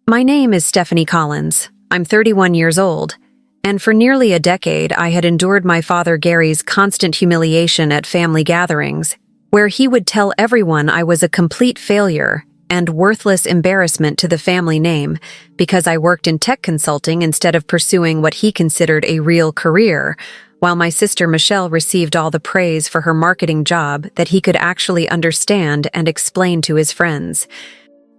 My name is Stephanie Collins. I'm 31 years old, and for nearly a decade I had endured my father Gary's constant humiliation at family gatherings, where he would tell everyone I was a complete failure and worthless embarrassment to the family name because I worked in tech consulting instead of pursuing what he considered a real career, while my sister Michelle received all the praise for her marketing job that he could actually understand and explain to his friends.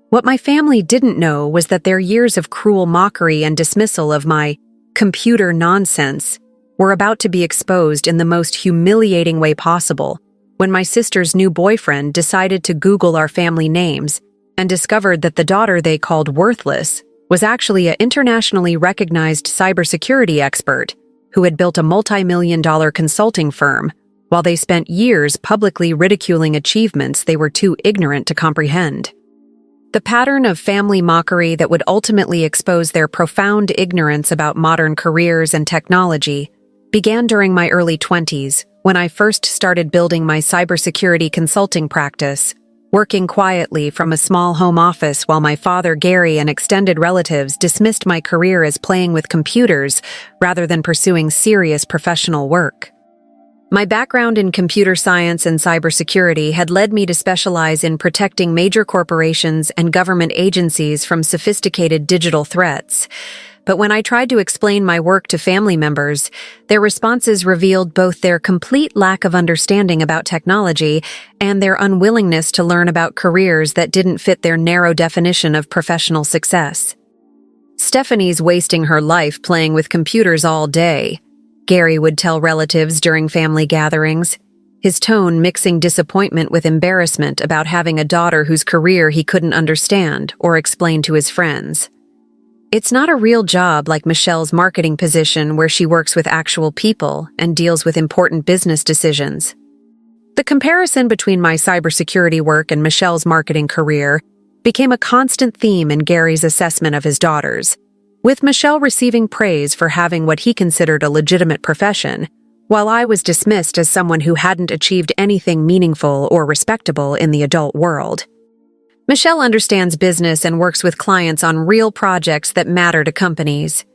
What my family didn't know was that their years of cruel mockery and dismissal of my computer nonsense were about to be exposed in the most humiliating way possible when my sister's new boyfriend decided to Google our family names and discovered that the daughter they called worthless was actually an internationally recognized cybersecurity expert who had built a multi-million-dollar consulting firm while they spent years publicly ridiculing achievements they were too ignorant to comprehend. The pattern of family mockery that would ultimately expose their profound ignorance about modern careers and technology began during my early 20s when I first started building my cybersecurity consulting practice, working quietly from a small home office while my father Gary and extended relatives dismissed my career as playing with computers rather than pursuing serious professional work. My background in computer science and cybersecurity had led me to specialize in protecting major corporations and government agencies from sophisticated digital threats. But when I tried to explain my work to family members, their responses revealed both their complete lack of understanding about technology and their unwillingness to learn about careers that didn't fit their narrow definition of professional success. "Stephanie's wasting her life playing with computers all day," Gary would tell relatives during family gatherings, his tone mixing disappointment with embarrassment about having a daughter whose career he couldn't understand or explain to his friends. "It's not a real job like Michelle's marketing position where she works with actual people and deals with important business decisions." The comparison between my cybersecurity work and Michelle's marketing career became a constant theme in Gary's assessment of his daughters, with Michelle receiving praise for having what he considered a legitimate profession, while I was dismissed as someone who hadn't achieved anything meaningful or respectable in the adult world. Michelle understands business and works with clients on real projects that matter to companies.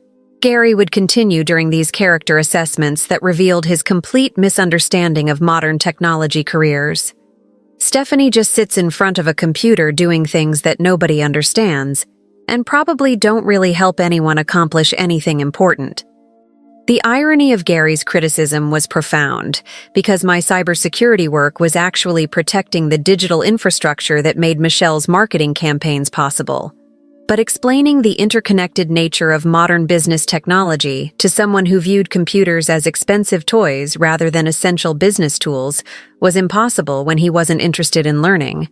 Gary would continue during these character assessments that revealed his complete misunderstanding of modern technology careers. "Stephanie just sits in front of a computer doing things that nobody understands, and probably don't really help anyone accomplish anything important." The irony of Gary's criticism was profound, because my cybersecurity work was actually protecting the digital infrastructure that made Michelle's marketing campaigns possible. But explaining the interconnected nature of modern business technology to someone who viewed computers as expensive toys rather than essential business tools was impossible when he wasn't interested in learning.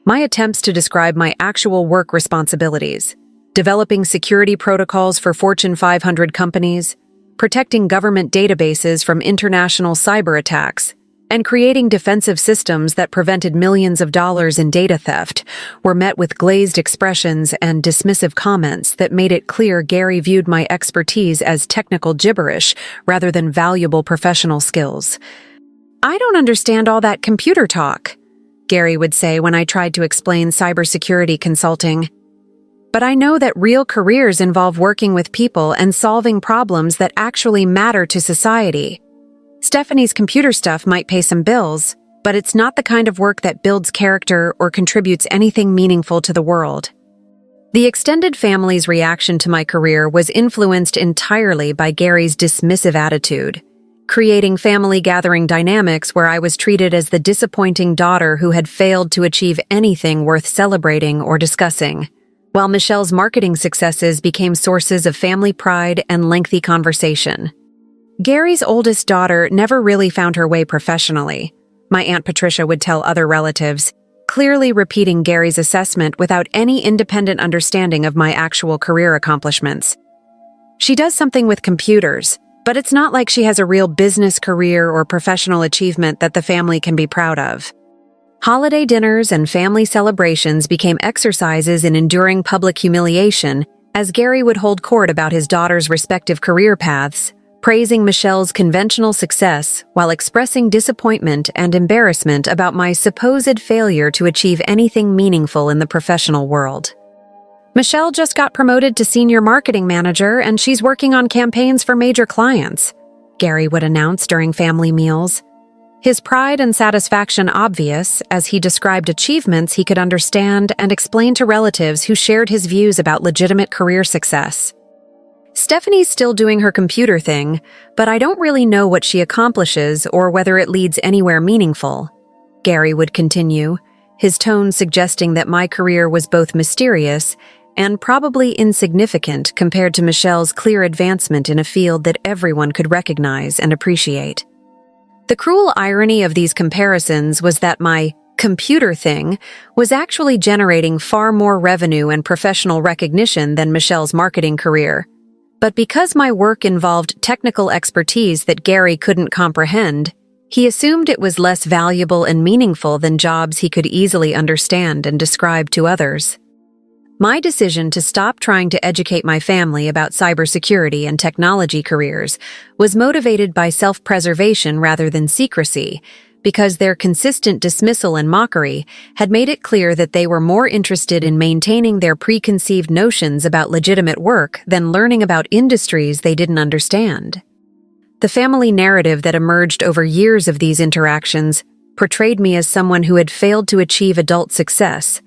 My attempts to describe my actual work responsibilities, developing security protocols for Fortune 500 companies, protecting government databases from international cyber attacks, and creating defensive systems that prevented millions of dollars in data theft, were met with glazed expressions and dismissive comments that made it clear Gary viewed my expertise as technical gibberish rather than valuable professional skills. "I don't understand all that computer talk," Gary would say when I tried to explain cybersecurity consulting. "But I know that real careers involve working with people and solving problems that actually matter to society. Stephanie's computer stuff might pay some bills, but it's not the kind of work that builds character or contributes anything meaningful to the world." The extended family's reaction to my career was influenced entirely by Gary's dismissive attitude, creating family gathering dynamics where I was treated as the disappointing daughter who had failed to achieve anything worth celebrating or discussing, while Michelle's marketing successes became sources of family pride and lengthy conversation. Gary's oldest daughter never really found her way professionally, my Aunt Patricia would tell other relatives, clearly repeating Gary's assessment without any independent understanding of my actual career accomplishments. "She does something with computers, but it's not like she has a real business career or professional achievement that the family can be proud of." Holiday dinners and family celebrations became exercises in enduring public humiliation as Gary would hold court about his daughter's respective career paths, praising Michelle's conventional success while expressing disappointment and embarrassment about my supposed failure to achieve anything meaningful in the professional world. Michelle just got promoted to senior marketing manager and she's working on campaigns for major clients, Gary would announce during family meals. His pride and satisfaction obvious as he described achievements he could understand and explain to relatives who shared his views about legitimate career success. Stephanie's still doing her computer thing, but I don't really know what she accomplishes or whether it leads anywhere meaningful, Gary would continue, his tone suggesting that my career was both mysterious and probably insignificant compared to Michelle's clear advancement in a field that everyone could recognize and appreciate. The cruel irony of these comparisons was that my computer thing was actually generating far more revenue and professional recognition than Michelle's marketing career. But because my work involved technical expertise that Gary couldn't comprehend, he assumed it was less valuable and meaningful than jobs he could easily understand and describe to others. My decision to stop trying to educate my family about cybersecurity and technology careers was motivated by self-preservation rather than secrecy, because their consistent dismissal and mockery had made it clear that they were more interested in maintaining their preconceived notions about legitimate work than learning about industries they didn't understand. The family narrative that emerged over years of these interactions portrayed me as someone who had failed to achieve adult success,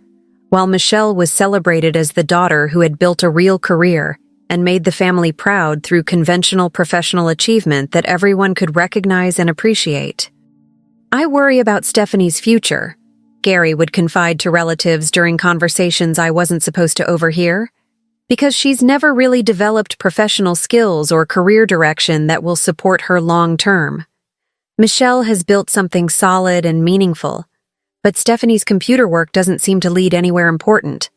while Michelle was celebrated as the daughter who had built a real career and made the family proud through conventional professional achievement that everyone could recognize and appreciate. I worry about Stephanie's future, Gary would confide to relatives during conversations I wasn't supposed to overhear, because she's never really developed professional skills or career direction that will support her long term. Michelle has built something solid and meaningful, but Stephanie's computer work doesn't seem to lead anywhere important.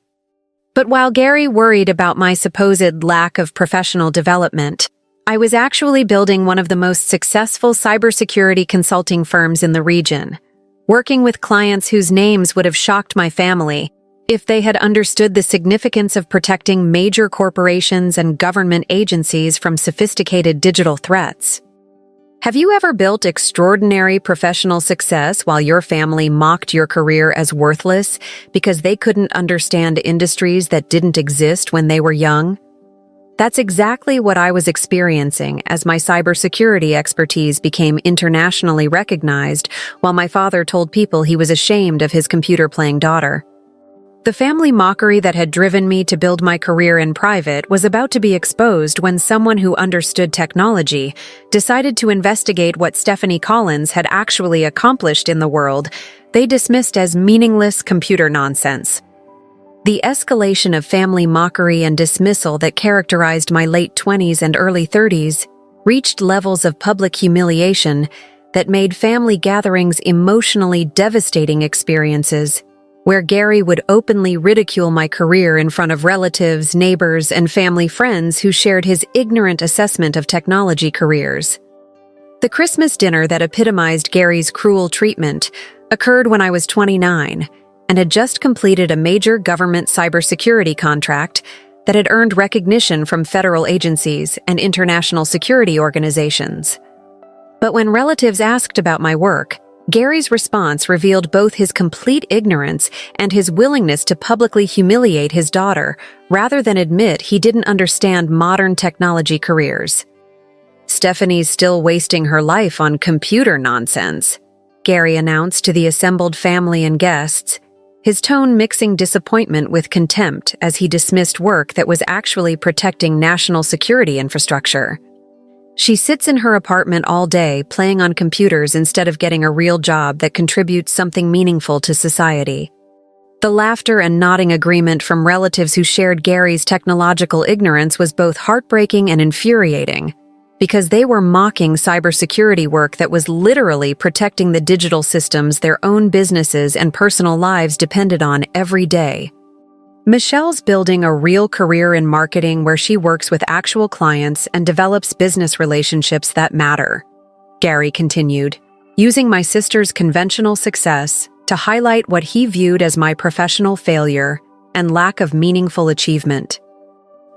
But while Gary worried about my supposed lack of professional development, I was actually building one of the most successful cybersecurity consulting firms in the region, working with clients whose names would have shocked my family if they had understood the significance of protecting major corporations and government agencies from sophisticated digital threats. Have you ever built extraordinary professional success while your family mocked your career as worthless because they couldn't understand industries that didn't exist when they were young? That's exactly what I was experiencing as my cybersecurity expertise became internationally recognized while my father told people he was ashamed of his computer-playing daughter. The family mockery that had driven me to build my career in private was about to be exposed when someone who understood technology decided to investigate what Stephanie Collins had actually accomplished in the world they dismissed as meaningless computer nonsense. The escalation of family mockery and dismissal that characterized my late 20s and early 30s reached levels of public humiliation that made family gatherings emotionally devastating experiences, where Gary would openly ridicule my career in front of relatives, neighbors, and family friends who shared his ignorant assessment of technology careers. The Christmas dinner that epitomized Gary's cruel treatment occurred when I was 29 and had just completed a major government cybersecurity contract that had earned recognition from federal agencies and international security organizations. But when relatives asked about my work, Gary's response revealed both his complete ignorance and his willingness to publicly humiliate his daughter, rather than admit he didn't understand modern technology careers. "Stephanie's still wasting her life on computer nonsense," Gary announced to the assembled family and guests, his tone mixing disappointment with contempt as he dismissed work that was actually protecting national security infrastructure. "She sits in her apartment all day playing on computers instead of getting a real job that contributes something meaningful to society." The laughter and nodding agreement from relatives who shared Gary's technological ignorance was both heartbreaking and infuriating, because they were mocking cybersecurity work that was literally protecting the digital systems their own businesses and personal lives depended on every day. Michelle's building a real career in marketing where she works with actual clients and develops business relationships that matter, Gary continued, using my sister's conventional success to highlight what he viewed as my professional failure and lack of meaningful achievement.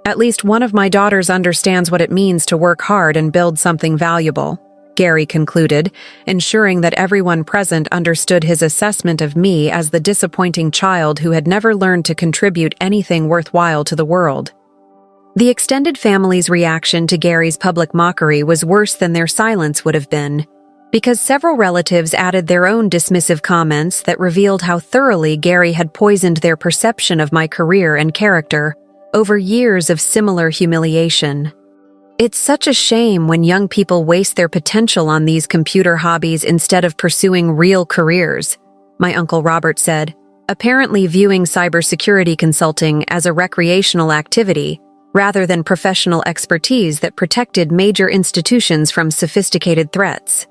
"At least one of my daughters understands what it means to work hard and build something valuable," Gary concluded, ensuring that everyone present understood his assessment of me as the disappointing child who had never learned to contribute anything worthwhile to the world. The extended family's reaction to Gary's public mockery was worse than their silence would have been, because several relatives added their own dismissive comments that revealed how thoroughly Gary had poisoned their perception of my career and character over years of similar humiliation. It's such a shame when young people waste their potential on these computer hobbies instead of pursuing real careers, my Uncle Robert said, apparently viewing cybersecurity consulting as a recreational activity rather than professional expertise that protected major institutions from sophisticated threats.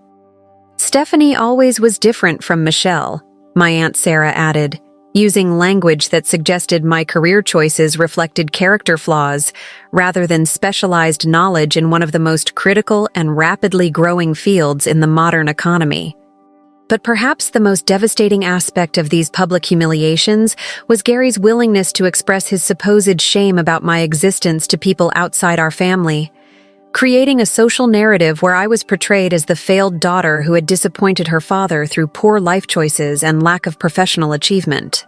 Stephanie always was different from Michelle, my Aunt Sarah added, using language that suggested my career choices reflected character flaws rather than specialized knowledge in one of the most critical and rapidly growing fields in the modern economy. But perhaps the most devastating aspect of these public humiliations was Gary's willingness to express his supposed shame about my existence to people outside our family, creating a social narrative where I was portrayed as the failed daughter who had disappointed her father through poor life choices and lack of professional achievement.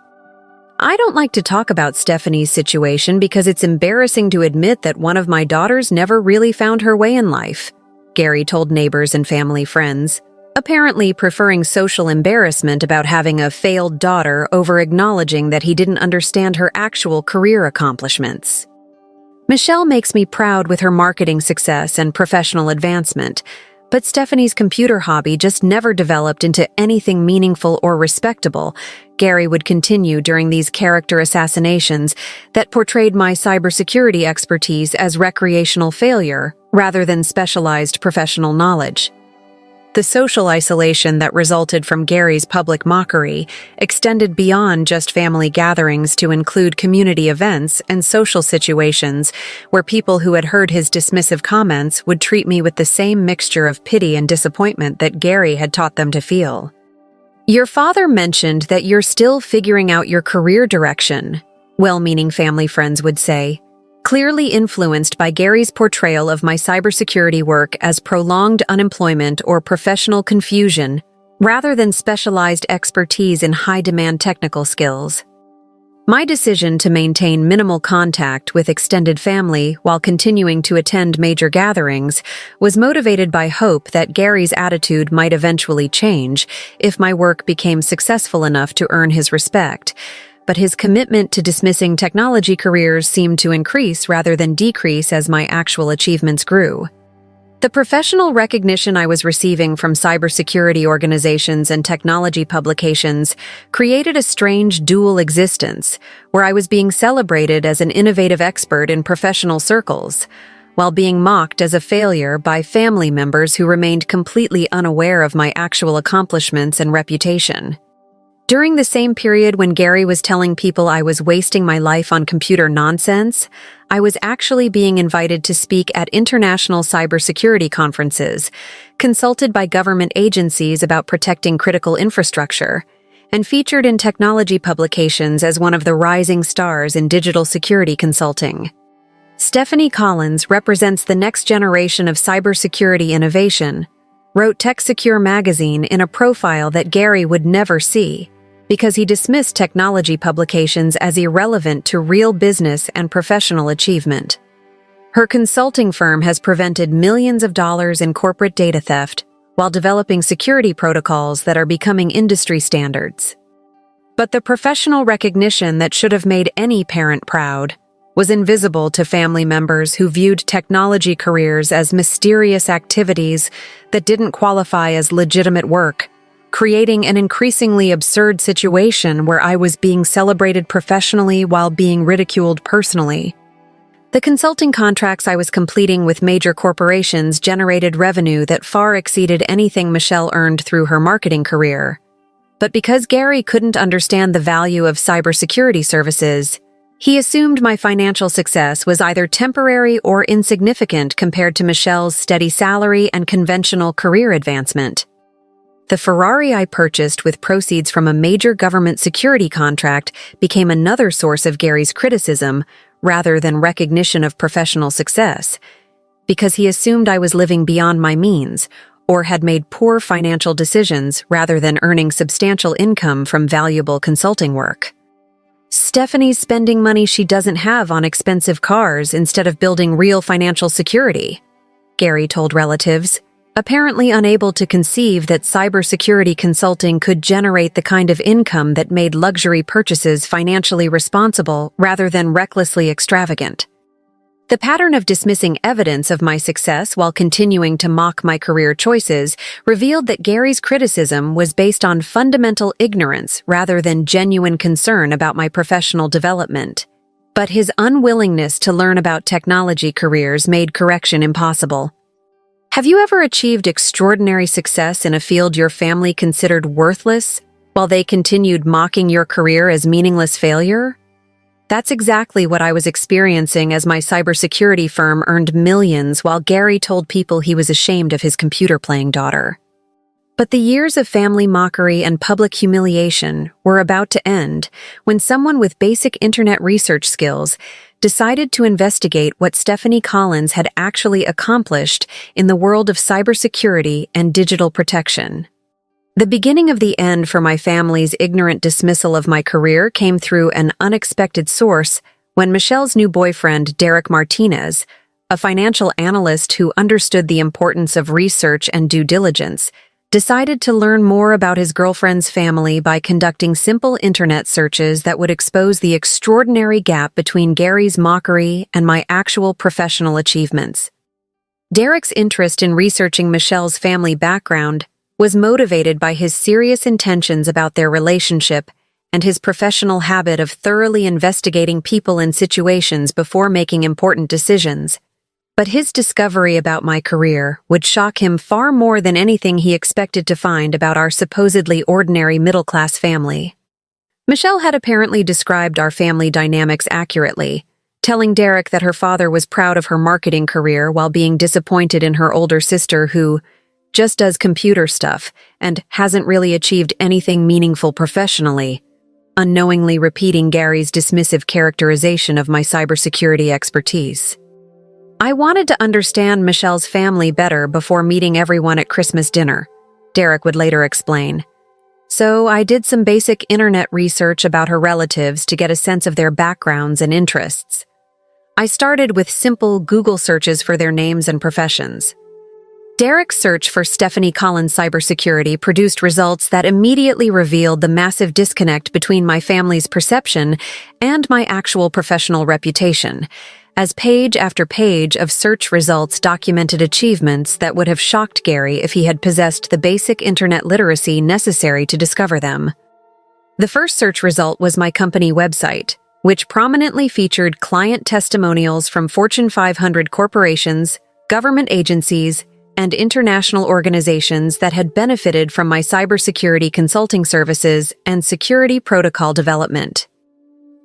I don't like to talk about Stephanie's situation because it's embarrassing to admit that one of my daughters never really found her way in life, Gary told neighbors and family friends, apparently preferring social embarrassment about having a failed daughter over acknowledging that he didn't understand her actual career accomplishments. Michelle makes me proud with her marketing success and professional advancement, but Stephanie's computer hobby just never developed into anything meaningful or respectable, Gary would continue during these character assassinations that portrayed my cybersecurity expertise as recreational failure rather than specialized professional knowledge. The social isolation that resulted from Gary's public mockery extended beyond just family gatherings to include community events and social situations where people who had heard his dismissive comments would treat me with the same mixture of pity and disappointment that Gary had taught them to feel. "Your father mentioned that you're still figuring out your career direction," well-meaning family friends would say, clearly influenced by Gary's portrayal of my cybersecurity work as prolonged unemployment or professional confusion, rather than specialized expertise in high-demand technical skills. My decision to maintain minimal contact with extended family while continuing to attend major gatherings was motivated by hope that Gary's attitude might eventually change if my work became successful enough to earn his respect, but his commitment to dismissing technology careers seemed to increase rather than decrease as my actual achievements grew. The professional recognition I was receiving from cybersecurity organizations and technology publications created a strange dual existence, where I was being celebrated as an innovative expert in professional circles, while being mocked as a failure by family members who remained completely unaware of my actual accomplishments and reputation. During the same period when Gary was telling people I was wasting my life on computer nonsense, I was actually being invited to speak at international cybersecurity conferences, consulted by government agencies about protecting critical infrastructure, and featured in technology publications as one of the rising stars in digital security consulting. Stephanie Collins represents the next generation of cybersecurity innovation, wrote TechSecure magazine in a profile that Gary would never see, because he dismissed technology publications as irrelevant to real business and professional achievement. Her consulting firm has prevented millions of dollars in corporate data theft while developing security protocols that are becoming industry standards. But the professional recognition that should have made any parent proud was invisible to family members who viewed technology careers as mysterious activities that didn't qualify as legitimate work, creating an increasingly absurd situation where I was being celebrated professionally while being ridiculed personally. The consulting contracts I was completing with major corporations generated revenue that far exceeded anything Michelle earned through her marketing career. But because Gary couldn't understand the value of cybersecurity services, he assumed my financial success was either temporary or insignificant compared to Michelle's steady salary and conventional career advancement. The Ferrari I purchased with proceeds from a major government security contract became another source of Gary's criticism rather than recognition of professional success, because he assumed I was living beyond my means, or had made poor financial decisions rather than earning substantial income from valuable consulting work. Stephanie's spending money she doesn't have on expensive cars instead of building real financial security, Gary told relatives, apparently unable to conceive that cybersecurity consulting could generate the kind of income that made luxury purchases financially responsible rather than recklessly extravagant. The pattern of dismissing evidence of my success while continuing to mock my career choices revealed that Gary's criticism was based on fundamental ignorance rather than genuine concern about my professional development. But his unwillingness to learn about technology careers made correction impossible. Have you ever achieved extraordinary success in a field your family considered worthless, while they continued mocking your career as meaningless failure? That's exactly what I was experiencing as my cybersecurity firm earned millions while Gary told people he was ashamed of his computer-playing daughter. But the years of family mockery and public humiliation were about to end when someone with basic internet research skills decided to investigate what Stephanie Collins had actually accomplished in the world of cybersecurity and digital protection. The beginning of the end for my family's ignorant dismissal of my career came through an unexpected source when Michelle's new boyfriend, Derek Martinez, a financial analyst who understood the importance of research and due diligence, decided to learn more about his girlfriend's family by conducting simple internet searches that would expose the extraordinary gap between Gary's mockery and my actual professional achievements. Derek's interest in researching Michelle's family background was motivated by his serious intentions about their relationship and his professional habit of thoroughly investigating people and situations before making important decisions. But his discovery about my career would shock him far more than anything he expected to find about our supposedly ordinary middle-class family. Michelle had apparently described our family dynamics accurately, telling Derek that her father was proud of her marketing career while being disappointed in her older sister who just does computer stuff and hasn't really achieved anything meaningful professionally, unknowingly repeating Gary's dismissive characterization of my cybersecurity expertise. I wanted to understand Michelle's family better before meeting everyone at Christmas dinner, Derek would later explain. So I did some basic internet research about her relatives to get a sense of their backgrounds and interests. I started with simple Google searches for their names and professions. Derek's search for Stephanie Collins cybersecurity produced results that immediately revealed the massive disconnect between my family's perception and my actual professional reputation, as page after page of search results documented achievements that would have shocked Gary if he had possessed the basic internet literacy necessary to discover them. The first search result was my company website, which prominently featured client testimonials from Fortune 500 corporations, government agencies, and international organizations that had benefited from my cybersecurity consulting services and security protocol development.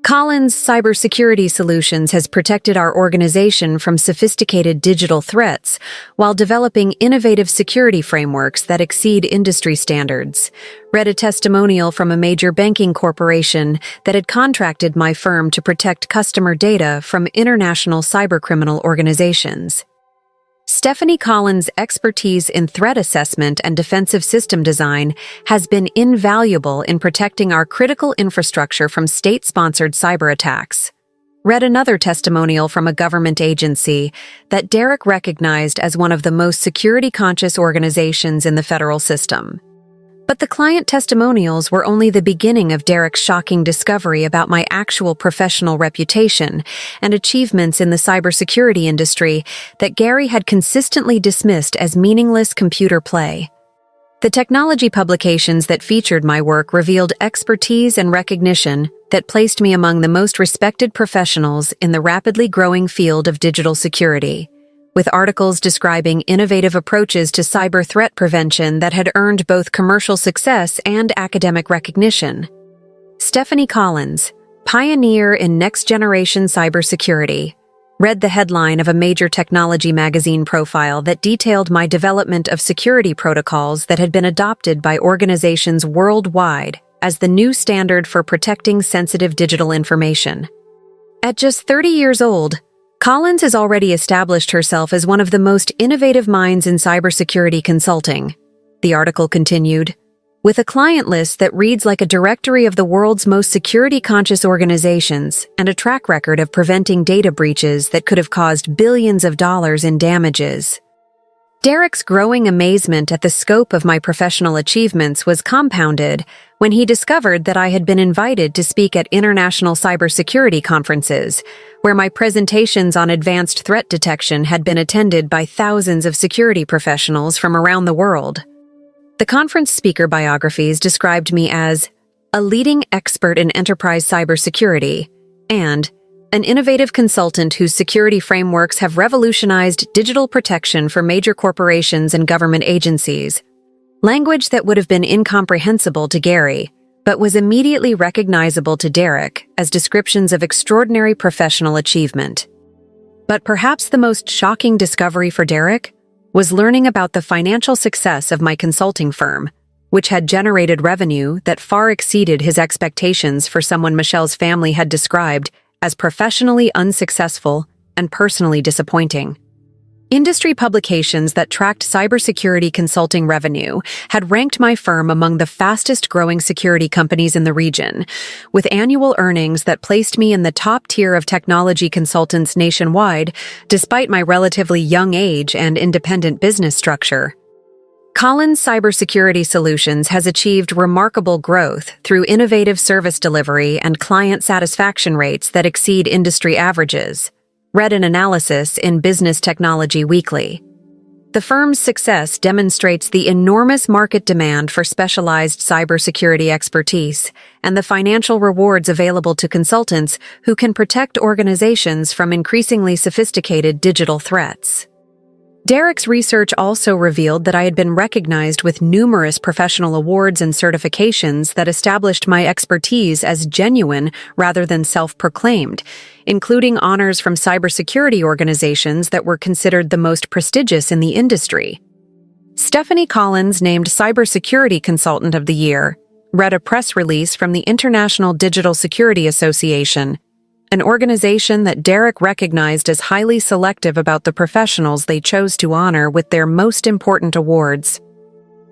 Collins Cybersecurity Solutions has protected our organization from sophisticated digital threats while developing innovative security frameworks that exceed industry standards. Read a testimonial from a major banking corporation that had contracted my firm to protect customer data from international cybercriminal organizations. Stephanie Collins' expertise in threat assessment and defensive system design has been invaluable in protecting our critical infrastructure from state-sponsored cyber attacks. Read another testimonial from a government agency that Derek recognized as one of the most security-conscious organizations in the federal system. But the client testimonials were only the beginning of Derek's shocking discovery about my actual professional reputation and achievements in the cybersecurity industry that Gary had consistently dismissed as meaningless computer play. The technology publications that featured my work revealed expertise and recognition that placed me among the most respected professionals in the rapidly growing field of digital security, with articles describing innovative approaches to cyber threat prevention that had earned both commercial success and academic recognition. Stephanie Collins, pioneer in next-generation cybersecurity, read the headline of a major technology magazine profile that detailed my development of security protocols that had been adopted by organizations worldwide as the new standard for protecting sensitive digital information. At just 30 years old, Collins has already established herself as one of the most innovative minds in cybersecurity consulting. The article continued, with a client list that reads like a directory of the world's most security-conscious organizations and a track record of preventing data breaches that could have caused billions of dollars in damages. Derek's growing amazement at the scope of my professional achievements was compounded when he discovered that I had been invited to speak at international cybersecurity conferences, where my presentations on advanced threat detection had been attended by thousands of security professionals from around the world. The conference speaker biographies described me as a leading expert in enterprise cybersecurity and an innovative consultant whose security frameworks have revolutionized digital protection for major corporations and government agencies. Language that would have been incomprehensible to Gary, but was immediately recognizable to Derek as descriptions of extraordinary professional achievement. But perhaps the most shocking discovery for Derek was learning about the financial success of my consulting firm, which had generated revenue that far exceeded his expectations for someone Michelle's family had described as professionally unsuccessful and personally disappointing. Industry publications that tracked cybersecurity consulting revenue had ranked my firm among the fastest-growing security companies in the region, with annual earnings that placed me in the top tier of technology consultants nationwide, despite my relatively young age and independent business structure. Collins Cybersecurity Solutions has achieved remarkable growth through innovative service delivery and client satisfaction rates that exceed industry averages, read an analysis in Business Technology Weekly. The firm's success demonstrates the enormous market demand for specialized cybersecurity expertise and the financial rewards available to consultants who can protect organizations from increasingly sophisticated digital threats. Derek's research also revealed that I had been recognized with numerous professional awards and certifications that established my expertise as genuine rather than self-proclaimed, including honors from cybersecurity organizations that were considered the most prestigious in the industry. Stephanie Collins named Cybersecurity Consultant of the Year, read a press release from the International Digital Security Association, an organization that Derek recognized as highly selective about the professionals they chose to honor with their most important awards.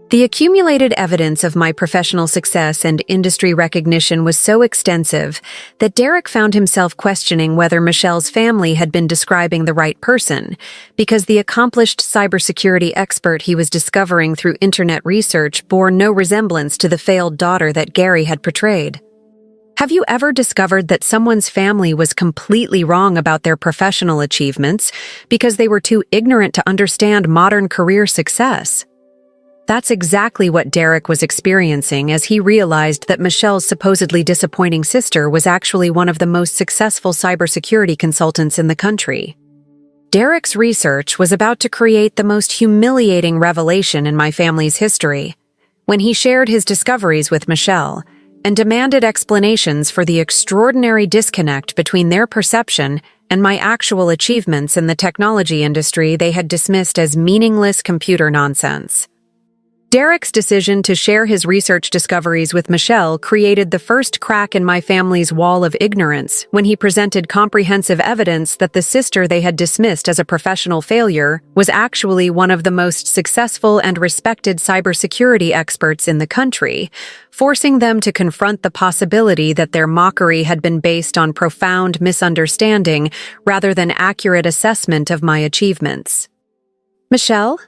The accumulated evidence of my professional success and industry recognition was so extensive that Derek found himself questioning whether Michelle's family had been describing the right person, because the accomplished cybersecurity expert he was discovering through internet research bore no resemblance to the failed daughter that Gary had portrayed. Have you ever discovered that someone's family was completely wrong about their professional achievements because they were too ignorant to understand modern career success? That's exactly what Derek was experiencing as he realized that Michelle's supposedly disappointing sister was actually one of the most successful cybersecurity consultants in the country. Derek's research was about to create the most humiliating revelation in my family's history when he shared his discoveries with Michelle and demanded explanations for the extraordinary disconnect between their perception and my actual achievements in the technology industry they had dismissed as meaningless computer nonsense. Derek's decision to share his research discoveries with Michelle created the first crack in my family's wall of ignorance when he presented comprehensive evidence that the sister they had dismissed as a professional failure was actually one of the most successful and respected cybersecurity experts in the country, forcing them to confront the possibility that their mockery had been based on profound misunderstanding rather than accurate assessment of my achievements. Michelle,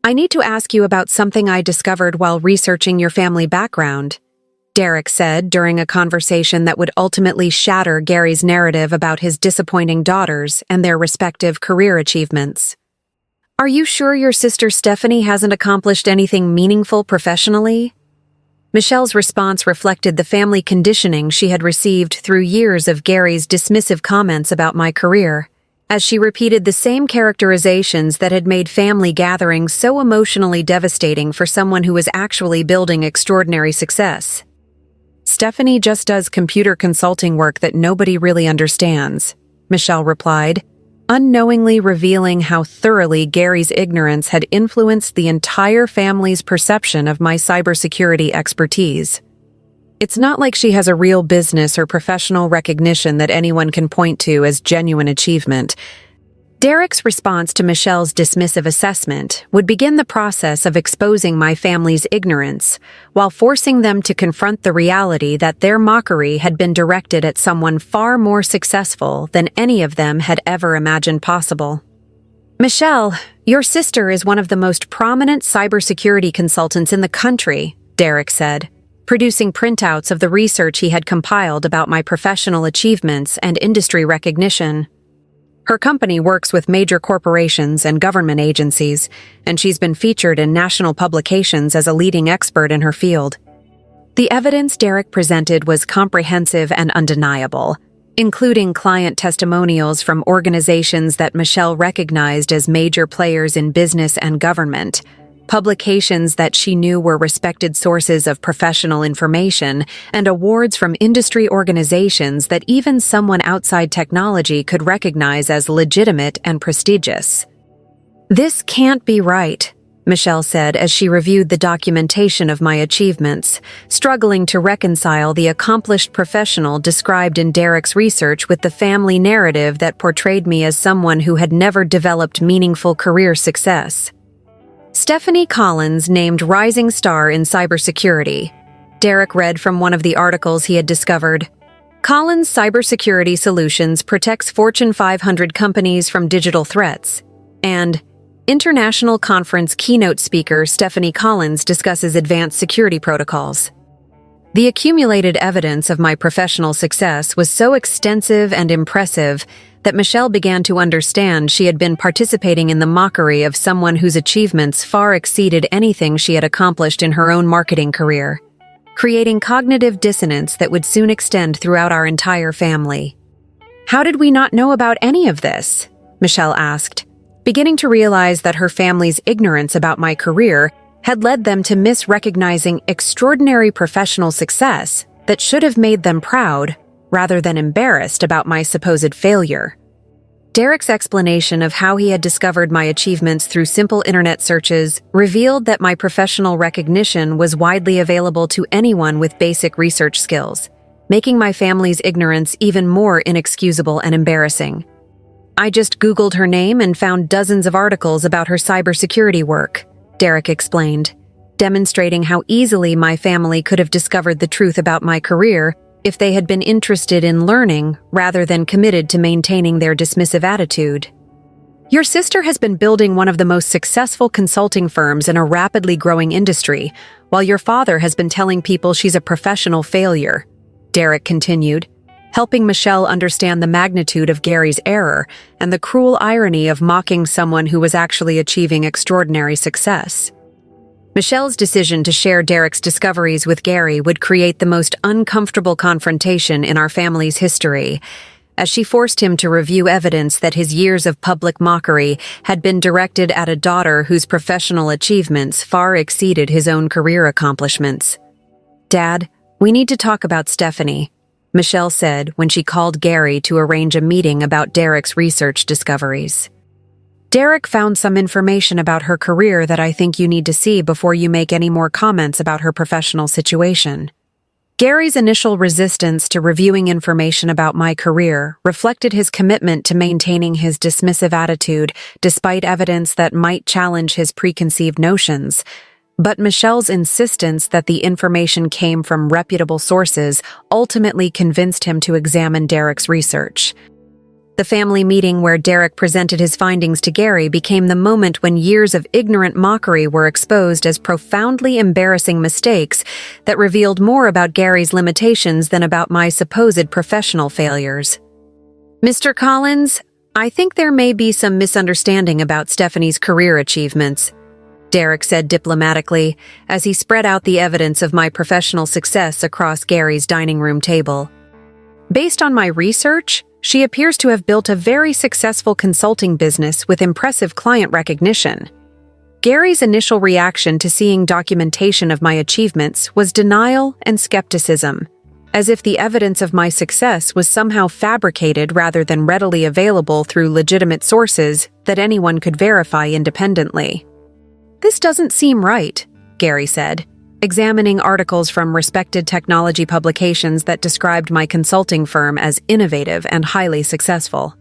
I need to ask you about something I discovered while researching your family background, Derek said during a conversation that would ultimately shatter Gary's narrative about his disappointing daughters and their respective career achievements. Are you sure your sister Stephanie hasn't accomplished anything meaningful professionally? Michelle's response reflected the family conditioning she had received through years of Gary's dismissive comments about my career, as she repeated the same characterizations that had made family gatherings so emotionally devastating for someone who was actually building extraordinary success. Stephanie just does computer consulting work that nobody really understands, Michelle replied, unknowingly revealing how thoroughly Gary's ignorance had influenced the entire family's perception of my cybersecurity expertise. It's not like she has a real business or professional recognition that anyone can point to as genuine achievement. Derek's response to Michelle's dismissive assessment would begin the process of exposing my family's ignorance, while forcing them to confront the reality that their mockery had been directed at someone far more successful than any of them had ever imagined possible. "Michelle, your sister is one of the most prominent cybersecurity consultants in the country," Derek said, producing printouts of the research he had compiled about my professional achievements and industry recognition. Her company works with major corporations and government agencies, and she's been featured in national publications as a leading expert in her field. The evidence Derek presented was comprehensive and undeniable, including client testimonials from organizations that Michelle recognized as major players in business and government, publications that she knew were respected sources of professional information, and awards from industry organizations that even someone outside technology could recognize as legitimate and prestigious. "This can't be right," Michelle said as she reviewed the documentation of my achievements, struggling to reconcile the accomplished professional described in Derek's research with the family narrative that portrayed me as someone who had never developed meaningful career success. "Stephanie Collins named rising star in cybersecurity," Derek read from one of the articles he had discovered. "Collins' cybersecurity solutions protects Fortune 500 companies from digital threats," and "International conference keynote speaker Stephanie Collins discusses advanced security protocols." The accumulated evidence of my professional success was so extensive and impressive that Michelle began to understand she had been participating in the mockery of someone whose achievements far exceeded anything she had accomplished in her own marketing career, creating cognitive dissonance that would soon extend throughout our entire family. "How did we not know about any of this?" Michelle asked, beginning to realize that her family's ignorance about my career had led them to misrecognizing extraordinary professional success that should have made them proud rather than embarrassed about my supposed failure. Derek's explanation of how he had discovered my achievements through simple internet searches revealed that my professional recognition was widely available to anyone with basic research skills, making my family's ignorance even more inexcusable and embarrassing. "I just Googled her name and found dozens of articles about her cybersecurity work," Derek explained, demonstrating how easily my family could have discovered the truth about my career if they had been interested in learning rather than committed to maintaining their dismissive attitude. "Your sister has been building one of the most successful consulting firms in a rapidly growing industry, while your father has been telling people she's a professional failure," Derek continued, helping Michelle understand the magnitude of Gary's error and the cruel irony of mocking someone who was actually achieving extraordinary success. Michelle's decision to share Derek's discoveries with Gary would create the most uncomfortable confrontation in our family's history, as she forced him to review evidence that his years of public mockery had been directed at a daughter whose professional achievements far exceeded his own career accomplishments. "Dad, we need to talk about Stephanie," Michelle said when she called Gary to arrange a meeting about Derek's research discoveries. "Derek found some information about her career that I think you need to see before you make any more comments about her professional situation." Gary's initial resistance to reviewing information about my career reflected his commitment to maintaining his dismissive attitude despite evidence that might challenge his preconceived notions. But Michelle's insistence that the information came from reputable sources ultimately convinced him to examine Derek's research. The family meeting where Derek presented his findings to Gary became the moment when years of ignorant mockery were exposed as profoundly embarrassing mistakes that revealed more about Gary's limitations than about my supposed professional failures. "Mr. Collins, I think there may be some misunderstanding about Stephanie's career achievements," Derek said diplomatically as he spread out the evidence of my professional success across Gary's dining room table. "Based on my research, she appears to have built a very successful consulting business with impressive client recognition." Gary's initial reaction to seeing documentation of my achievements was denial and skepticism, as if the evidence of my success was somehow fabricated rather than readily available through legitimate sources that anyone could verify independently. "This doesn't seem right," Gary said, examining articles from respected technology publications that described my consulting firm as innovative and highly successful.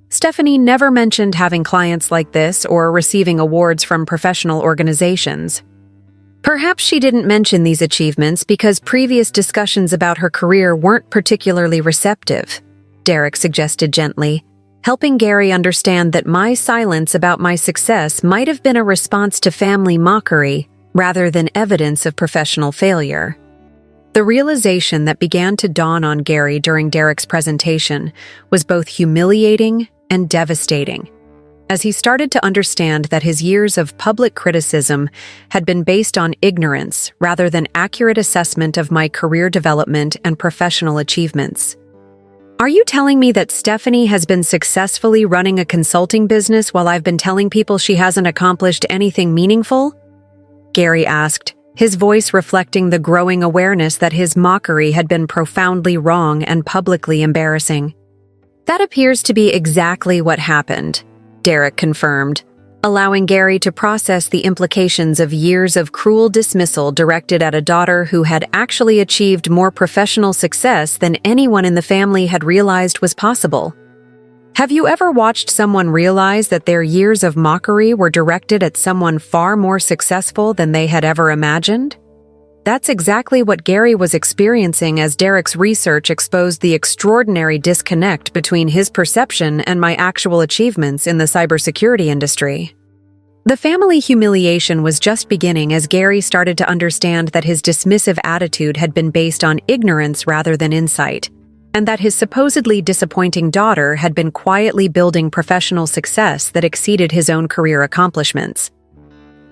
Stephanie never mentioned having clients like this or receiving awards from professional organizations. Perhaps she didn't mention these achievements because previous discussions about her career weren't particularly receptive, Derek suggested gently, helping Gary understand that my silence about my success might have been a response to family mockery rather than evidence of professional failure. The realization that began to dawn on Gary during Derek's presentation was both humiliating and devastating, as he started to understand that his years of public criticism had been based on ignorance rather than accurate assessment of my career development and professional achievements. Are you telling me that Stephanie has been successfully running a consulting business while I've been telling people she hasn't accomplished anything meaningful? Gary asked, his voice reflecting the growing awareness that his mockery had been profoundly wrong and publicly embarrassing. That appears to be exactly what happened, Derek confirmed, allowing Gary to process the implications of years of cruel dismissal directed at a daughter who had actually achieved more professional success than anyone in the family had realized was possible. Have you ever watched someone realize that their years of mockery were directed at someone far more successful than they had ever imagined? That's exactly what Gary was experiencing as Derek's research exposed the extraordinary disconnect between his perception and my actual achievements in the cybersecurity industry. The family humiliation was just beginning as Gary started to understand that his dismissive attitude had been based on ignorance rather than insight, and that his supposedly disappointing daughter had been quietly building professional success that exceeded his own career accomplishments.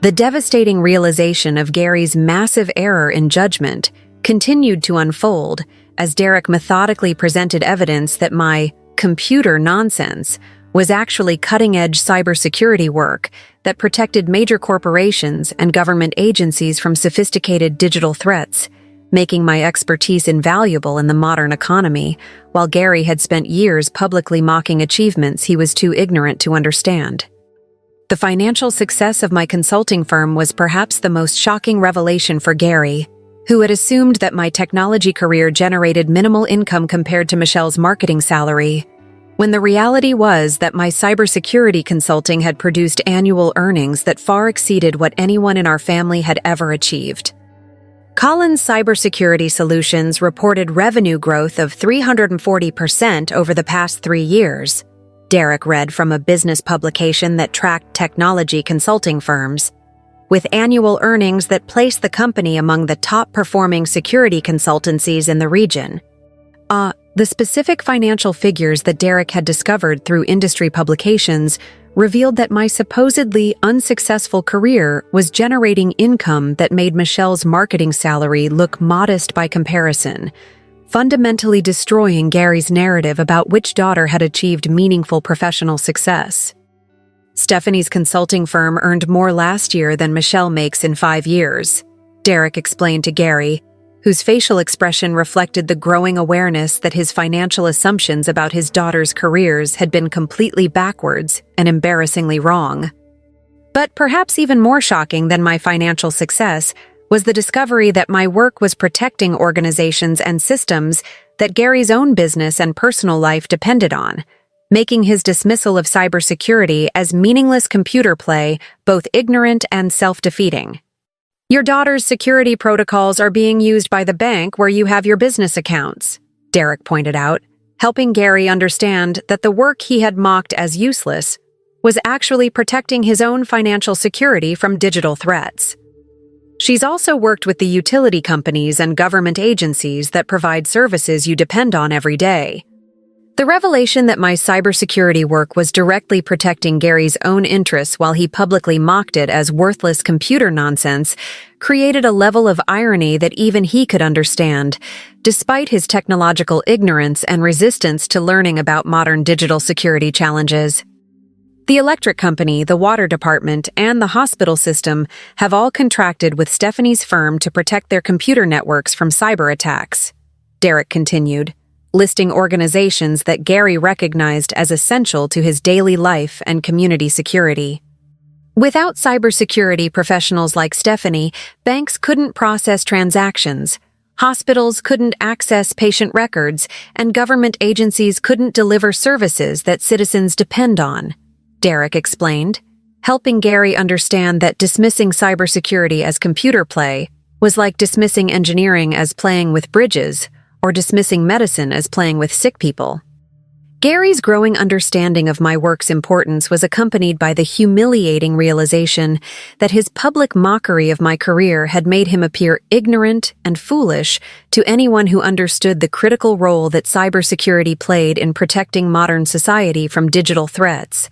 The devastating realization of Gary's massive error in judgment continued to unfold as Derek methodically presented evidence that my computer nonsense was actually cutting-edge cybersecurity work that protected major corporations and government agencies from sophisticated digital threats, making my expertise invaluable in the modern economy, while Gary had spent years publicly mocking achievements he was too ignorant to understand. The financial success of my consulting firm was perhaps the most shocking revelation for Gary, who had assumed that my technology career generated minimal income compared to Michelle's marketing salary, when the reality was that my cybersecurity consulting had produced annual earnings that far exceeded what anyone in our family had ever achieved. Collins Cybersecurity Solutions reported revenue growth of 340% over the past 3 years, Derek read from a business publication that tracked technology consulting firms, with annual earnings that placed the company among the top-performing security consultancies in the region. The specific financial figures that Derek had discovered through industry publications revealed that my supposedly unsuccessful career was generating income that made Michelle's marketing salary look modest by comparison, fundamentally destroying Gary's narrative about which daughter had achieved meaningful professional success. Stephanie's consulting firm earned more last year than Michelle makes in 5 years, Derek explained to Gary, whose facial expression reflected the growing awareness that his financial assumptions about his daughter's careers had been completely backwards and embarrassingly wrong. But perhaps even more shocking than my financial success was the discovery that my work was protecting organizations and systems that Gary's own business and personal life depended on, making his dismissal of cybersecurity as meaningless computer play both ignorant and self-defeating. Your daughter's security protocols are being used by the bank where you have your business accounts, Derek pointed out, helping Gary understand that the work he had mocked as useless was actually protecting his own financial security from digital threats. She's also worked with the utility companies and government agencies that provide services you depend on every day. The revelation that my cybersecurity work was directly protecting Gary's own interests while he publicly mocked it as worthless computer nonsense created a level of irony that even he could understand, despite his technological ignorance and resistance to learning about modern digital security challenges. The electric company, the water department, and the hospital system have all contracted with Stephanie's firm to protect their computer networks from cyber attacks, Derek continued, listing organizations that Gary recognized as essential to his daily life and community security. Without cybersecurity professionals like Stephanie, banks couldn't process transactions, Hospitals couldn't access patient records, and government agencies couldn't deliver services that citizens depend on, Derek explained, helping Gary understand that dismissing cybersecurity as computer play was like dismissing engineering as playing with bridges or dismissing medicine as playing with sick people. Gary's growing understanding of my work's importance was accompanied by the humiliating realization that his public mockery of my career had made him appear ignorant and foolish to anyone who understood the critical role that cybersecurity played in protecting modern society from digital threats.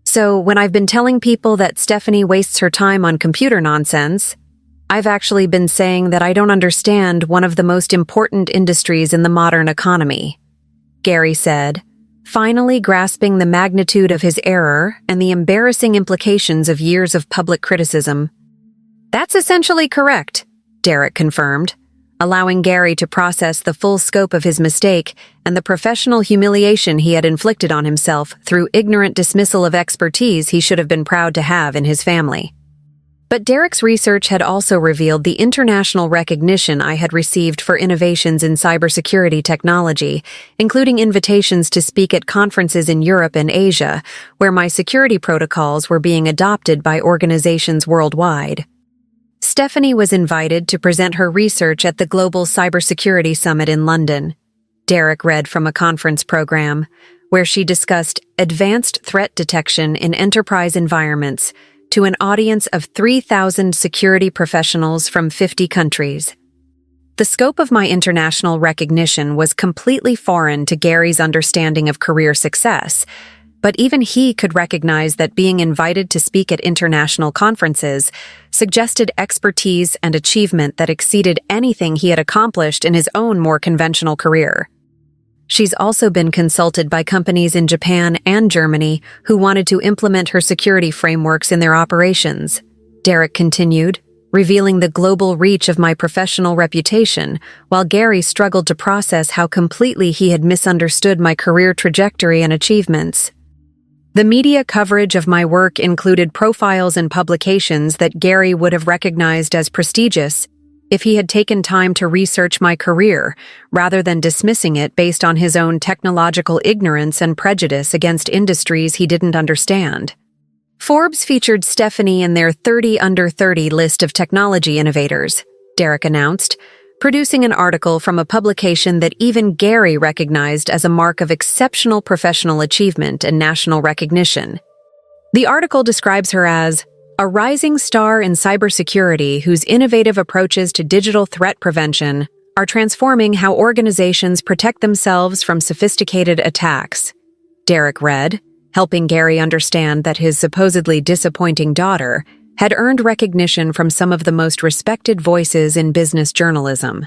So, when I've been telling people that Stephanie wastes her time on computer nonsense, I've actually been saying that I don't understand one of the most important industries in the modern economy, Gary said, finally grasping the magnitude of his error and the embarrassing implications of years of public criticism. That's essentially correct, Derek confirmed, allowing Gary to process the full scope of his mistake and the professional humiliation he had inflicted on himself through ignorant dismissal of expertise he should have been proud to have in his family. But Derek's research had also revealed the international recognition I had received for innovations in cybersecurity technology, including invitations to speak at conferences in Europe and Asia, where my security protocols were being adopted by organizations worldwide. Stephanie was invited to present her research at the Global Cybersecurity Summit in London. Derek read from a conference program, where she discussed advanced threat detection in enterprise environments to an audience of 3,000 security professionals from 50 countries. The scope of my international recognition was completely foreign to Gary's understanding of career success, but even he could recognize that being invited to speak at international conferences suggested expertise and achievement that exceeded anything he had accomplished in his own more conventional career. She's also been consulted by companies in Japan and Germany who wanted to implement her security frameworks in their operations, Derek continued, revealing the global reach of my professional reputation, while Gary struggled to process how completely he had misunderstood my career trajectory and achievements. The media coverage of my work included profiles and publications that Gary would have recognized as prestigious if he had taken time to research my career, rather than dismissing it based on his own technological ignorance and prejudice against industries he didn't understand. Forbes featured Stephanie in their 30 Under 30 list of technology innovators, Derek announced, producing an article from a publication that even Gary recognized as a mark of exceptional professional achievement and national recognition. The article describes her as a rising star in cybersecurity whose innovative approaches to digital threat prevention are transforming how organizations protect themselves from sophisticated attacks, Derek read, helping Gary understand that his supposedly disappointing daughter had earned recognition from some of the most respected voices in business journalism.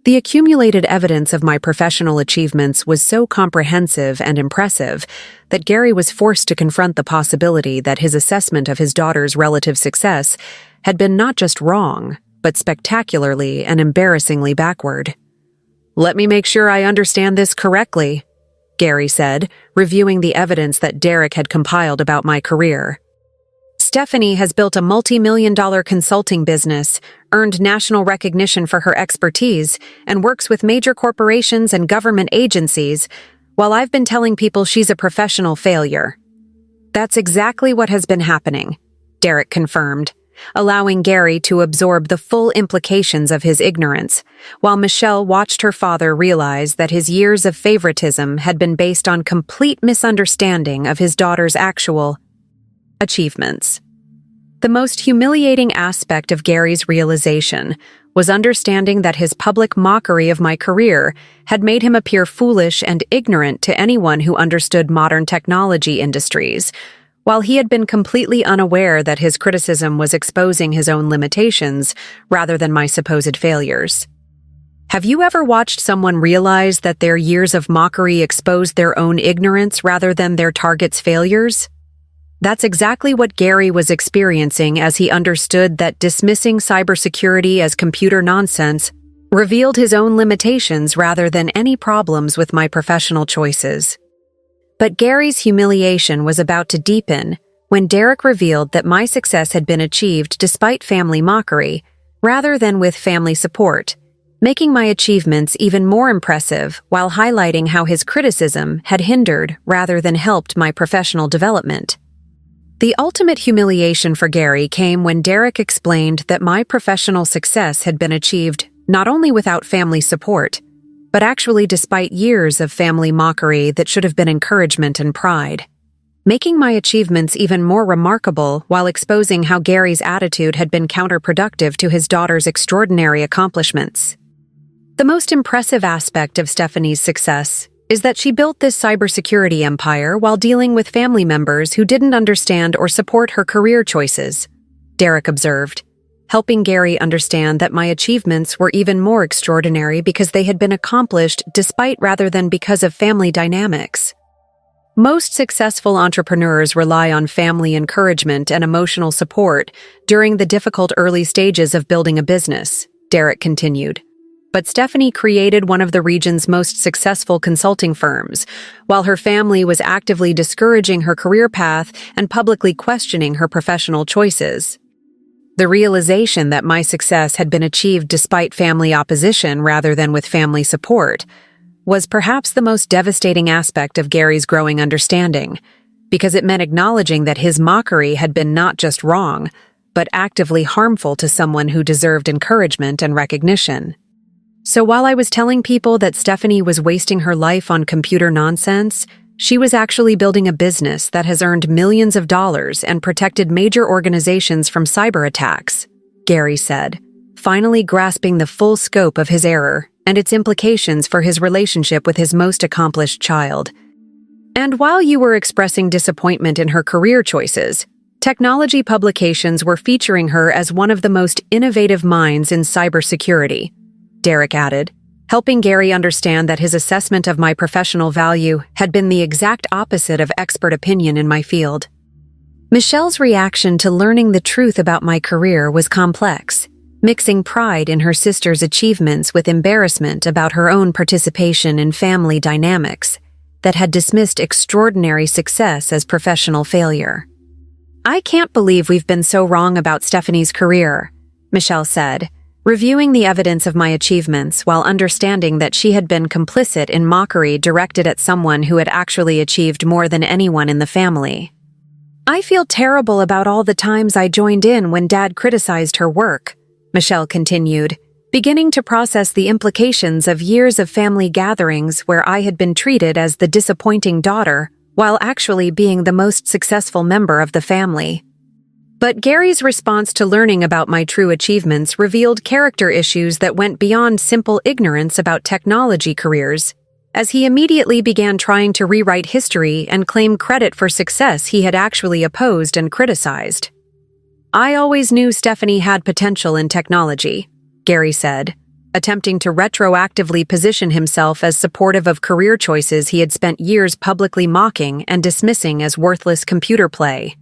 The accumulated evidence of my professional achievements was so comprehensive and impressive that Gary was forced to confront the possibility that his assessment of his daughter's relative success had been not just wrong, but spectacularly and embarrassingly backward. "Let me make sure I understand this correctly," Gary said, reviewing the evidence that Derek had compiled about my career. Stephanie has built a multi-million-dollar consulting business, earned national recognition for her expertise, and works with major corporations and government agencies, while I've been telling people she's a professional failure. That's exactly what has been happening, Derek confirmed, allowing Gary to absorb the full implications of his ignorance, while Michelle watched her father realize that his years of favoritism had been based on complete misunderstanding of his daughter's actual achievements. The most humiliating aspect of Gary's realization was understanding that his public mockery of my career had made him appear foolish and ignorant to anyone who understood modern technology industries, while he had been completely unaware that his criticism was exposing his own limitations rather than my supposed failures. Have you ever watched someone realize that their years of mockery exposed their own ignorance rather than their target's failures? That's exactly what Gary was experiencing as he understood that dismissing cybersecurity as computer nonsense revealed his own limitations rather than any problems with my professional choices. But Gary's humiliation was about to deepen when Derek revealed that my success had been achieved despite family mockery, rather than with family support, making my achievements even more impressive while highlighting how his criticism had hindered rather than helped my professional development. The ultimate humiliation for Gary came when Derek explained that my professional success had been achieved not only without family support, but actually despite years of family mockery that should have been encouragement and pride, making my achievements even more remarkable while exposing how Gary's attitude had been counterproductive to his daughter's extraordinary accomplishments. The most impressive aspect of Stephanie's success is that she built this cybersecurity empire while dealing with family members who didn't understand or support her career choices, Derek observed, helping Gary understand that my achievements were even more extraordinary because they had been accomplished despite rather than because of family dynamics. Most successful entrepreneurs rely on family encouragement and emotional support during the difficult early stages of building a business, Derek continued. But Stephanie created one of the region's most successful consulting firms, while her family was actively discouraging her career path and publicly questioning her professional choices. The realization that my success had been achieved despite family opposition rather than with family support was perhaps the most devastating aspect of Gary's growing understanding, because it meant acknowledging that his mockery had been not just wrong, but actively harmful to someone who deserved encouragement and recognition. So while I was telling people that Stephanie was wasting her life on computer nonsense, she was actually building a business that has earned millions of dollars and protected major organizations from cyber attacks, Gary said, finally grasping the full scope of his error and its implications for his relationship with his most accomplished child. And while you were expressing disappointment in her career choices, technology publications were featuring her as one of the most innovative minds in cybersecurity, Derek added, helping Gary understand that his assessment of my professional value had been the exact opposite of expert opinion in my field. Michelle's reaction to learning the truth about my career was complex, mixing pride in her sister's achievements with embarrassment about her own participation in family dynamics that had dismissed extraordinary success as professional failure. "I can't believe we've been so wrong about Stephanie's career," Michelle said, reviewing the evidence of my achievements while understanding that she had been complicit in mockery directed at someone who had actually achieved more than anyone in the family. "I feel terrible about all the times I joined in when Dad criticized her work," Michelle continued, beginning to process the implications of years of family gatherings where I had been treated as the disappointing daughter while actually being the most successful member of the family. But Gary's response to learning about my true achievements revealed character issues that went beyond simple ignorance about technology careers, as he immediately began trying to rewrite history and claim credit for success he had actually opposed and criticized. "I always knew Stephanie had potential in technology," Gary said, attempting to retroactively position himself as supportive of career choices he had spent years publicly mocking and dismissing as worthless computer play.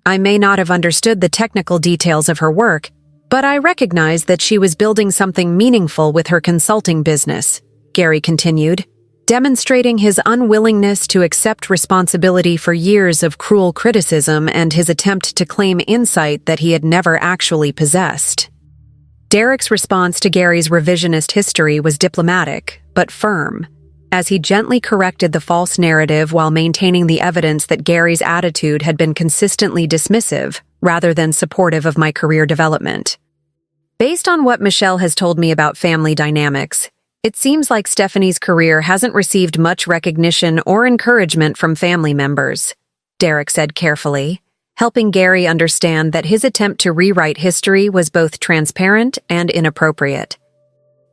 "I may not have understood the technical details of her work, but I recognized that she was building something meaningful with her consulting business," Gary continued, demonstrating his unwillingness to accept responsibility for years of cruel criticism and his attempt to claim insight that he had never actually possessed. Derek's response to Gary's revisionist history was diplomatic, but firm, as he gently corrected the false narrative while maintaining the evidence that Gary's attitude had been consistently dismissive rather than supportive of my career development. "Based on what Michelle has told me about family dynamics, it seems like Stephanie's career hasn't received much recognition or encouragement from family members," Derek said carefully, helping Gary understand that his attempt to rewrite history was both transparent and inappropriate.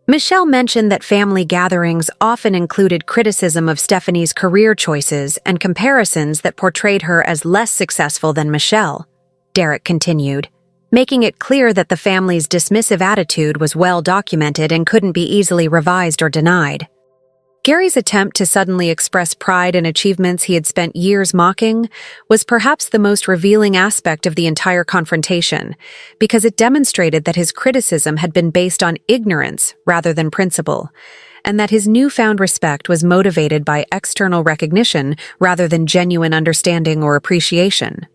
Michelle mentioned that family gatherings often included criticism of Stephanie's career choices and comparisons that portrayed her as less successful than Michelle, Derek continued, making it clear that the family's dismissive attitude was well documented and couldn't be easily revised or denied. Gary's attempt to suddenly express pride in achievements he had spent years mocking was perhaps the most revealing aspect of the entire confrontation, because it demonstrated that his criticism had been based on ignorance rather than principle, and that his newfound respect was motivated by external recognition rather than genuine understanding or appreciation.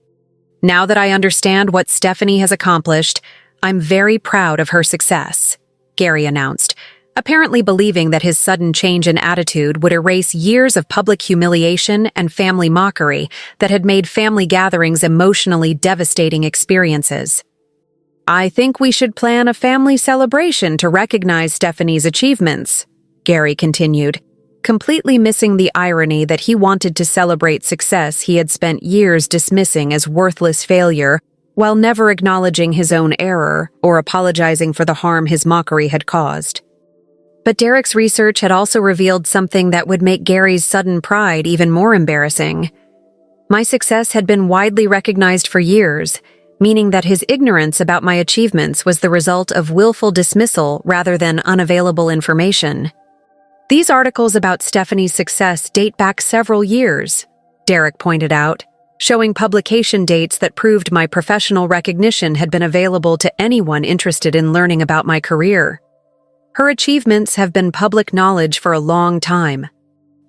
"Now that I understand what Stephanie has accomplished, I'm very proud of her success," Gary announced, apparently believing that his sudden change in attitude would erase years of public humiliation and family mockery that had made family gatherings emotionally devastating experiences. "I think we should plan a family celebration to recognize Stephanie's achievements," Gary continued, completely missing the irony that he wanted to celebrate success he had spent years dismissing as worthless failure, while never acknowledging his own error or apologizing for the harm his mockery had caused. But Derek's research had also revealed something that would make Gary's sudden pride even more embarrassing. My success had been widely recognized for years, meaning that his ignorance about my achievements was the result of willful dismissal rather than unavailable information. These articles about Stephanie's success date back several years, Derek pointed out, showing publication dates that proved my professional recognition had been available to anyone interested in learning about my career. Her achievements have been public knowledge for a long time.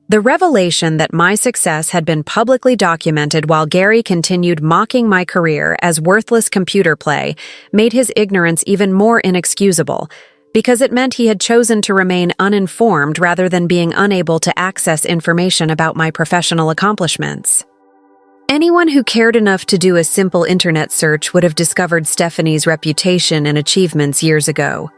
The revelation that my success had been publicly documented while Gary continued mocking my career as worthless computer play made his ignorance even more inexcusable, because it meant he had chosen to remain uninformed rather than being unable to access information about my professional accomplishments. Anyone who cared enough to do a simple internet search would have discovered Stephanie's reputation and achievements years ago,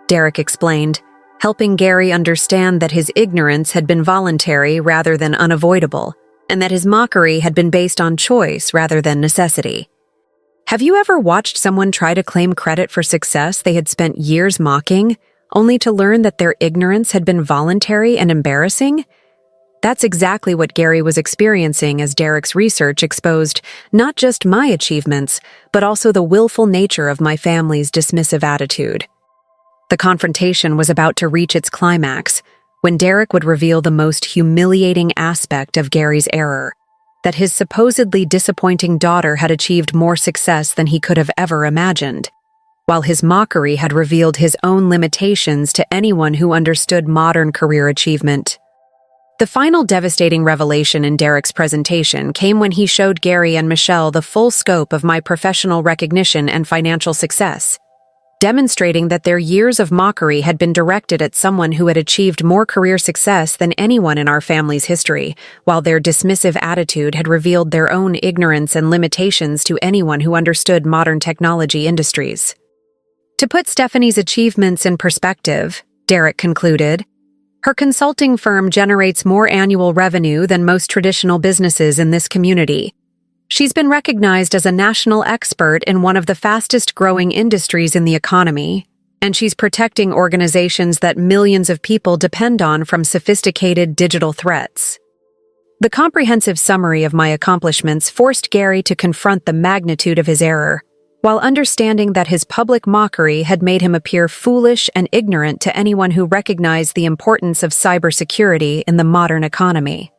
Derek explained, helping Gary understand that his ignorance had been voluntary rather than unavoidable, and that his mockery had been based on choice rather than necessity. Have you ever watched someone try to claim credit for success they had spent years mocking, only to learn that their ignorance had been voluntary and embarrassing? That's exactly what Gary was experiencing as Derek's research exposed not just my achievements, but also the willful nature of my family's dismissive attitude. The confrontation was about to reach its climax when Derek would reveal the most humiliating aspect of Gary's error, that his supposedly disappointing daughter had achieved more success than he could have ever imagined, while his mockery had revealed his own limitations to anyone who understood modern career achievement. The final devastating revelation in Derek's presentation came when he showed Gary and Michelle the full scope of my professional recognition and financial success, demonstrating that their years of mockery had been directed at someone who had achieved more career success than anyone in our family's history, while their dismissive attitude had revealed their own ignorance and limitations to anyone who understood modern technology industries. To put Stephanie's achievements in perspective, Derek concluded, her consulting firm generates more annual revenue than most traditional businesses in this community. She's been recognized as a national expert in one of the fastest-growing industries in the economy, and she's protecting organizations that millions of people depend on from sophisticated digital threats. The comprehensive summary of my accomplishments forced Gary to confront the magnitude of his error, while understanding that his public mockery had made him appear foolish and ignorant to anyone who recognized the importance of cybersecurity in the modern economy.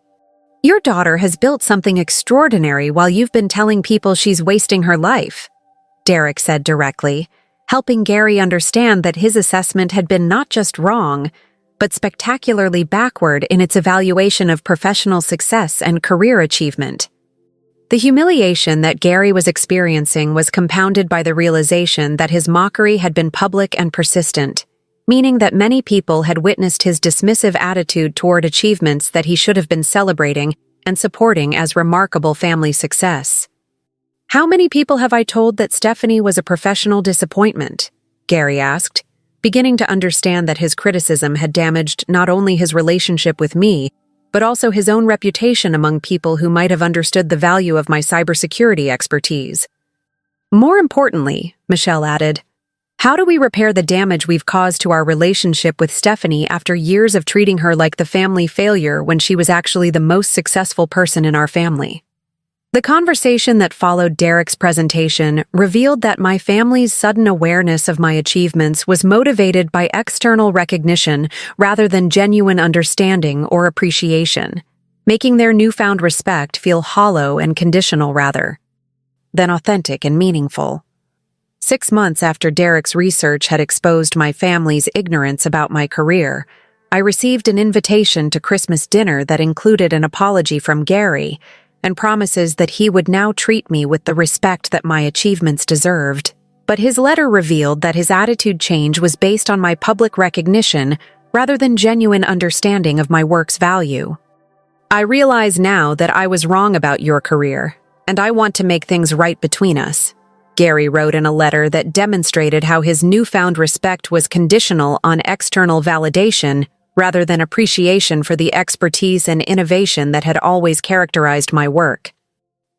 Your daughter has built something extraordinary while you've been telling people she's wasting her life, Derek said directly, helping Gary understand that his assessment had been not just wrong, but spectacularly backward in its evaluation of professional success and career achievement. The humiliation that Gary was experiencing was compounded by the realization that his mockery had been public and persistent, meaning that many people had witnessed his dismissive attitude toward achievements that he should have been celebrating and supporting as remarkable family success. How many people have I told that Stephanie was a professional disappointment? Gary asked, beginning to understand that his criticism had damaged not only his relationship with me, but also his own reputation among people who might have understood the value of my cybersecurity expertise. More importantly, Michelle added, how do we repair the damage we've caused to our relationship with Stephanie after years of treating her like the family failure when she was actually the most successful person in our family? The conversation that followed Derek's presentation revealed that my family's sudden awareness of my achievements was motivated by external recognition rather than genuine understanding or appreciation, making their newfound respect feel hollow and conditional rather than authentic and meaningful. 6 months after Derek's research had exposed my family's ignorance about my career, I received an invitation to Christmas dinner that included an apology from Gary and promises that he would now treat me with the respect that my achievements deserved. but his letter revealed that his attitude change was based on my public recognition rather than genuine understanding of my work's value. "I realize now that I was wrong about your career, and I want to make things right between us," Gary wrote in a letter that demonstrated how his newfound respect was conditional on external validation rather than appreciation for the expertise and innovation that had always characterized my work.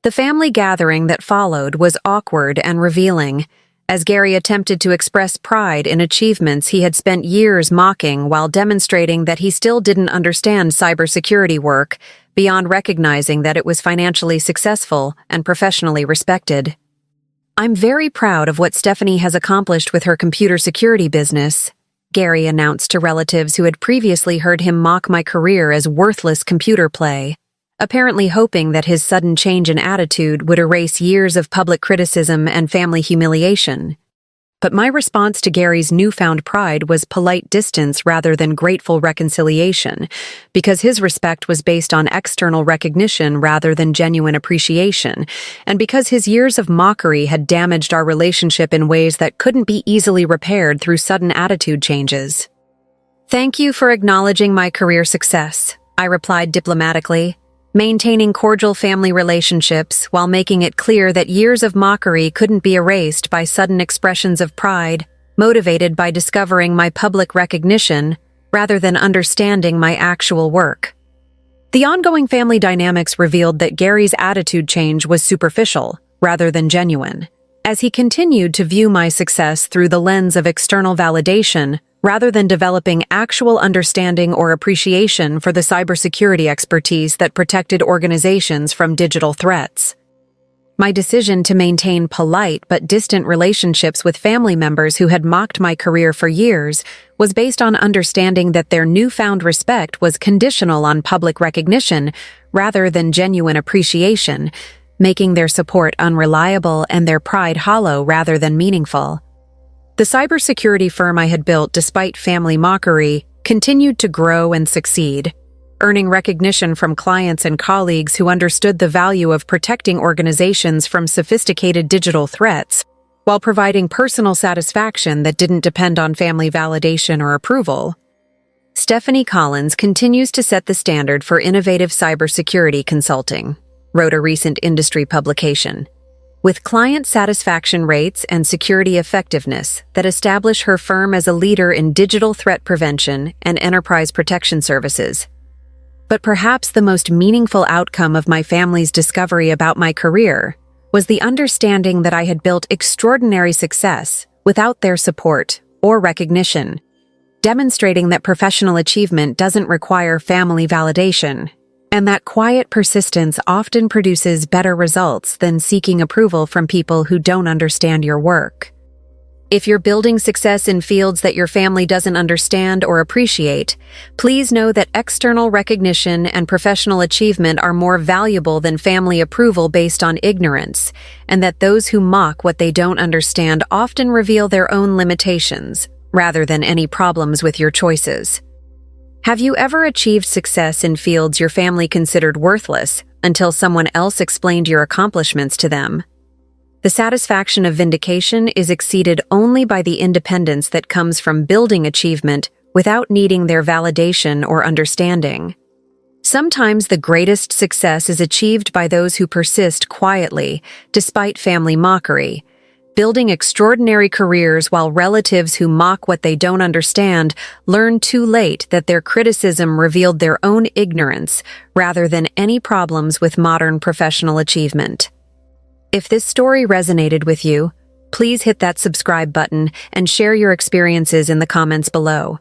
The family gathering that followed was awkward and revealing, as Gary attempted to express pride in achievements he had spent years mocking while demonstrating that he still didn't understand cybersecurity work beyond recognizing that it was financially successful and professionally respected. "I'm very proud of what Stephanie has accomplished with her computer security business," Gary announced to relatives who had previously heard him mock my career as worthless computer play, apparently hoping that his sudden change in attitude would erase years of public criticism and family humiliation. But my response to Gary's newfound pride was polite distance rather than grateful reconciliation, because his respect was based on external recognition rather than genuine appreciation, and because his years of mockery had damaged our relationship in ways that couldn't be easily repaired through sudden attitude changes. "Thank you for acknowledging my career success," I replied diplomatically, maintaining cordial family relationships while making it clear that years of mockery couldn't be erased by sudden expressions of pride, motivated by discovering my public recognition rather than understanding my actual work. The ongoing family dynamics revealed that Gary's attitude change was superficial rather than genuine, as he continued to view my success through the lens of external validation rather than developing actual understanding or appreciation for the cybersecurity expertise that protected organizations from digital threats. My decision to maintain polite but distant relationships with family members who had mocked my career for years was based on understanding that their newfound respect was conditional on public recognition rather than genuine appreciation, making their support unreliable and their pride hollow rather than meaningful. The cybersecurity firm I had built despite family mockery continued to grow and succeed, earning recognition from clients and colleagues who understood the value of protecting organizations from sophisticated digital threats, while providing personal satisfaction that didn't depend on family validation or approval. Stephanie Collins continues to set the standard for innovative cybersecurity consulting, wrote a recent industry publication, with client satisfaction rates and security effectiveness that establish her firm as a leader in digital threat prevention and enterprise protection services. But perhaps the most meaningful outcome of my family's discovery about my career was the understanding that I had built extraordinary success without their support or recognition, demonstrating that professional achievement doesn't require family validation, and that quiet persistence often produces better results than seeking approval from people who don't understand your work. If you're building success in fields that your family doesn't understand or appreciate, please know that external recognition and professional achievement are more valuable than family approval based on ignorance, and that those who mock what they don't understand often reveal their own limitations, rather than any problems with your choices. Have you ever achieved success in fields your family considered worthless until someone else explained your accomplishments to them? The satisfaction of vindication is exceeded only by the independence that comes from building achievement without needing their validation or understanding. Sometimes the greatest success is achieved by those who persist quietly, despite family mockery, building extraordinary careers while relatives who mock what they don't understand learn too late that their criticism revealed their own ignorance rather than any problems with modern professional achievement. If this story resonated with you, please hit that subscribe button and share your experiences in the comments below.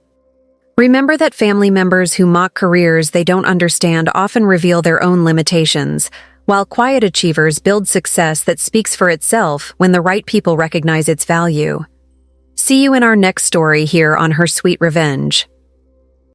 Remember that family members who mock careers they don't understand often reveal their own limitations, while quiet achievers build success that speaks for itself when the right people recognize its value. See you in our next story here on Her Sweet Revenge.